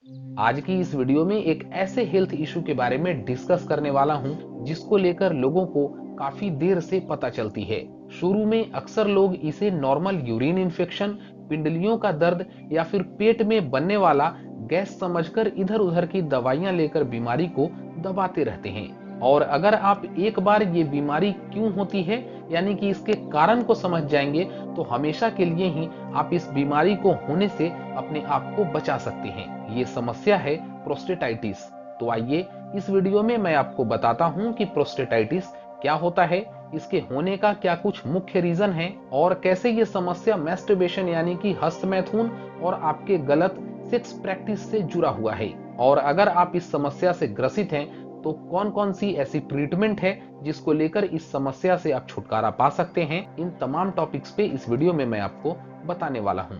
आज की इस वीडियो में एक ऐसे हेल्थ इशू के बारे में डिस्कस करने वाला हूं जिसको लेकर लोगों को काफी देर से पता चलती है। शुरू में अक्सर लोग इसे नॉर्मल यूरिन इन्फेक्शन, पिंडलियों का दर्द या फिर पेट में बनने वाला गैस समझकर इधर उधर की दवाइयां लेकर बीमारी को दबाते रहते हैं। और अगर आप एक बार ये बीमारी क्यों होती है यानी कि इसके कारण को समझ जाएंगे तो हमेशा के लिए ही आप इस बीमारी को होने से अपने आप को बचा सकते हैं। ये समस्या है प्रोस्टेटाइटिस। तो आइए इस वीडियो में मैं आपको बताता हूं कि प्रोस्टेटाइटिस क्या होता है, इसके होने का क्या कुछ मुख्य रीजन है और कैसे ये समस्या मैस्टरबेशन यानी कि हस्तमैथुन और आपके गलत सेक्स प्रैक्टिस से जुड़ा हुआ है। और अगर आप इस समस्या से ग्रसित हैं तो कौन कौन सी ऐसी ट्रीटमेंट है जिसको लेकर इस समस्या से आप छुटकारा पा सकते हैं, इन तमाम टॉपिक्स पे इस वीडियो में मैं आपको बताने वाला हूं।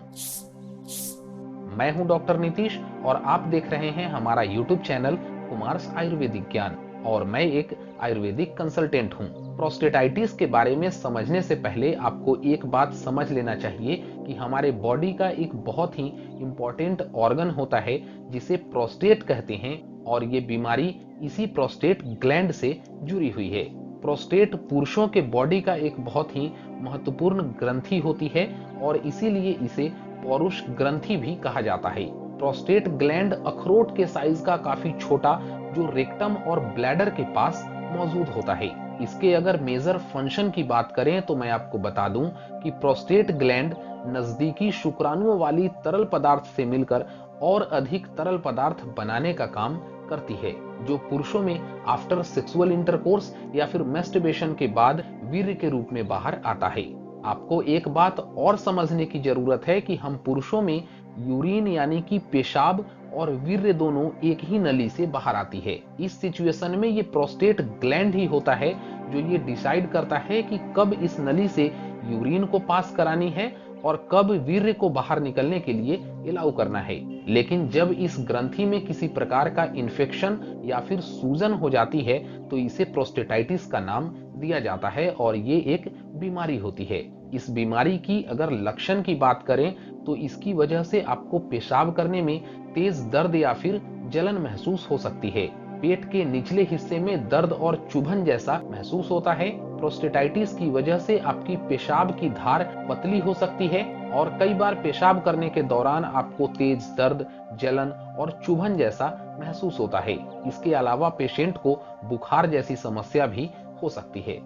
मैं हूं डॉक्टर नीतीश और आप देख रहे हैं हमारा यूट्यूब चैनल कुमार्स आयुर्वेदिक ज्ञान और मैं एक आयुर्वेदिक कंसल्टेंट हूं। प्रोस्टेटाइटिस के बारे में समझने से पहले आपको एक बात समझ लेना चाहिए कि हमारे बॉडी का एक बहुत ही इंपॉर्टेंट ऑर्गन होता है जिसे प्रोस्टेट कहते हैं और ये बीमारी इसी प्रोस्टेट ग्लैंड से जुड़ी हुई है। प्रोस्टेट पुरुषों के बॉडी का एक बहुत ही महत्वपूर्ण ग्रंथि होती है और इसीलिए इसे पौरुष ग्रंथि भी कहा जाता है। प्रोस्टेट ग्लैंड अखरोट के साइज का काफी छोटा जो रेक्टम और ब्लैडर के पास मौजूद होता है। इसके अगर मेजर फंक्शन की बात करें तो मैं आपको बता दूं कि प्रोस्टेट ग्लैंड नजदीकी शुक्राणुओं वाली तरल पदार्थ से मिलकर और अधिक तरल पदार्थ बनाने का काम करती है, जो पुरुषों में आफ्टर सेक्सुअल इंटरकोर्स या फिर मैस्टरबेशन के बाद वीर्य के रूप में बाहर आता है। आपको एक बात और समझने की जरूरत है कि हम पुरुषों में यूरिन यानी कि पेशाब और वीर्य दोनों एक ही नली से बाहर आती है। इस सिचुएशन में ये प्रोस्टेट ग्लैंड ही होता है जो ये डिसाइड करता है कि कब इस नली से यूरिन को पास करानी है और कब वीर्य को बाहर निकलने के लिए अलाउ करना है। लेकिन जब इस ग्रंथि में किसी प्रकार का इन्फेक्शन या फिर सूजन हो जाती है तो इसे प्रोस्टेटाइटिस का नाम दिया जाता है और ये एक बीमारी होती है। इस बीमारी की अगर लक्षण की बात करें तो इसकी वजह से आपको पेशाब करने में तेज दर्द या फिर जलन महसूस हो सकती है। पेट के निचले हिस्से में दर्द और चुभन जैसा महसूस होता है। प्रोस्टेटाइटिस की वजह से आपकी पेशाब की धार पतली हो सकती है और कई बार पेशाब करने के दौरान आपको तेज दर्द, जलन और चुभन जैसा महसूस होता है। इसके अलावा पेशेंट को बुखार जैसी समस्या भी हो सकती है।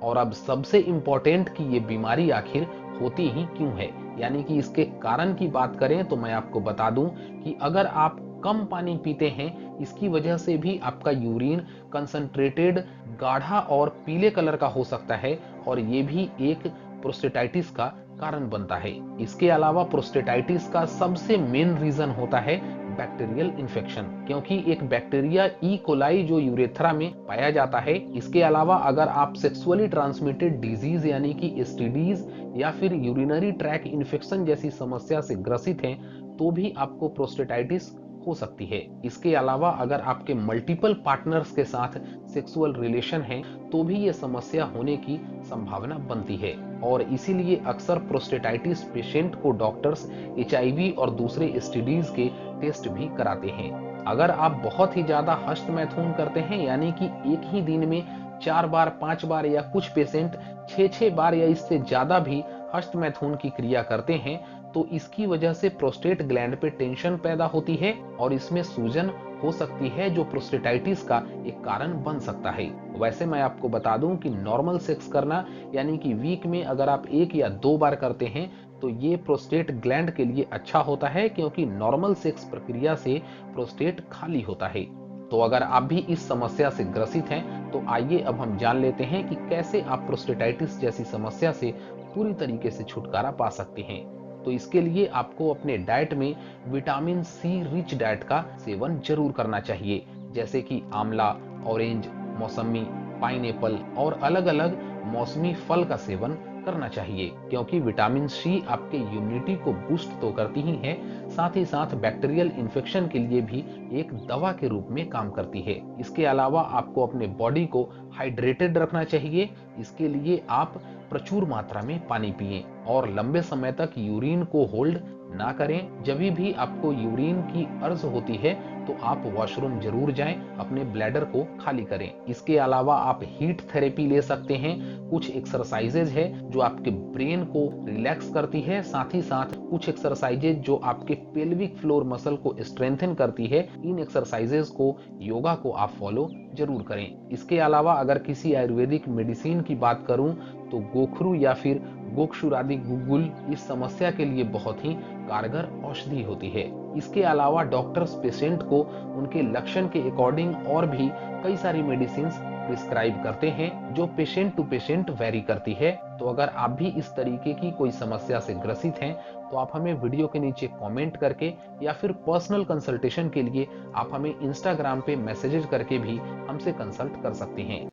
और अब सबसे इंपॉर्टेंट कि ये बीमारी आखिर होती ही क्यों है, यानी कि इसके कारण की बात करें तो मैं आपको बता दूं कि अगर आप कम पानी पीते हैं, इसकी वजह से भी आपका यूरिन कंसंट्रेटेड, गाढ़ा और पीले कलर का हो सकता है और ये भी एक प्रोस्टेटाइटिस का कारण बनता है। इसके अलावा प्रोस्टेटाइटिस का सबसे मेन रीजन होता है बैक्टीरियल इन्फेक्शन, क्योंकि एक बैक्टीरिया ई कोलाई जो यूरेथ्रा में पाया जाता है। इसके अलावा अगर आप सेक्सुअली ट्रांसमिटेड डिजीज यानी कि एसटीडीज या फिर यूरिनरी ट्रैक इन्फेक्शन जैसी समस्या से ग्रसित हैं तो भी आपको प्रोस्टेटाइटिस हो सकती है। इसके अलावा अगर आपके मल्टीपल पार्टनर्स के साथ सेक्सुअल रिलेशन है तो भी ये समस्या होने की संभावना बनती है और इसीलिए अक्सर प्रोस्टेटाइटिस पेशेंट को डॉक्टर्स एचआईवी और एसटीडीज एसटीडीज के टेस्ट भी कराते हैं। अगर आप बहुत ही ज्यादा हस्तमैथुन करते हैं यानी कि एक ही दिन में 4 बार 5 बार या कुछ पेशेंट 6 बार या इससे ज्यादा भी हस्तमैथुन की क्रिया करते हैं तो इसकी वजह से प्रोस्टेट ग्लैंड पे टेंशन पैदा होती है और इसमें सूजन हो सकती है जो प्रोस्टेटाइटिस का एक कारण बन सकता है। वैसे मैं आपको बता दूं कि नॉर्मल सेक्स करना यानी कि वीक में अगर आप 1 या 2 बार करते हैं तो ये प्रोस्टेट ग्लैंड के लिए अच्छा होता है, क्योंकि नॉर्मल सेक्स प्रक्रिया से प्रोस्टेट खाली होता है। तो अगर आप भी इस समस्या से ग्रसित हैं तो आइए अब हम जान लेते हैं कि कैसे आप प्रोस्टेटाइटिस जैसी समस्या से पूरी तरीके से छुटकारा पा सकते हैं। तो इसके लिए आपको अपने डाइट में विटामिन सी रिच डाइट का सेवन जरूर करना चाहिए, जैसे कि आंवला, ऑरेंज, मौसमी, पाइनएप्पल और अलग अलग मौसमी फल का सेवन करना चाहिए, क्योंकि विटामिन सी आपके इम्यूनिटी को बूस्ट तो करती ही है, साथ ही साथ बैक्टीरियल इन्फेक्शन के लिए भी एक दवा के रूप में काम करती है। इसके अलावा आपको अपने बॉडी को हाइड्रेटेड रखना चाहिए। इसके लिए आप प्रचुर मात्रा में पानी पिएं और लंबे समय तक यूरिन को होल्ड ना करें। जब भी आपको यूरिन की अर्ज होती है तो आप वॉशरूम जरूर जाएं, अपने ब्लैडर को खाली करें। इसके अलावा आप हीट थेरेपी ले सकते हैं। कुछ एक्सरसाइजेज है जो आपके ब्रेन को रिलैक्स करती है, साथ ही साथ कुछ एक्सरसाइजेज जो आपके पेल्विक फ्लोर मसल को स्ट्रेंथन करती है। इन एक्सरसाइजेज को, योगा को आप फॉलो जरूर करें। इसके अलावा अगर किसी आयुर्वेदिक मेडिसिन की बात करूं तो गोखरू या फिर गोक्षुरादि गुग्गुल इस समस्या के लिए बहुत ही कारगर औषधि होती है। इसके अलावा डॉक्टर्स पेशेंट को उनके लक्षण के अकॉर्डिंग और भी कई सारी मेडिसिन प्रिस्क्राइब करते हैं जो पेशेंट टू पेशेंट वेरी करती है। तो अगर आप भी इस तरीके की कोई समस्या से ग्रसित हैं तो आप हमें वीडियो के नीचे कमेंट करके या फिर पर्सनल कंसल्टेशन के लिए आप हमें इंस्टाग्राम पे मैसेजेस करके भी हमसे कंसल्ट कर सकते हैं।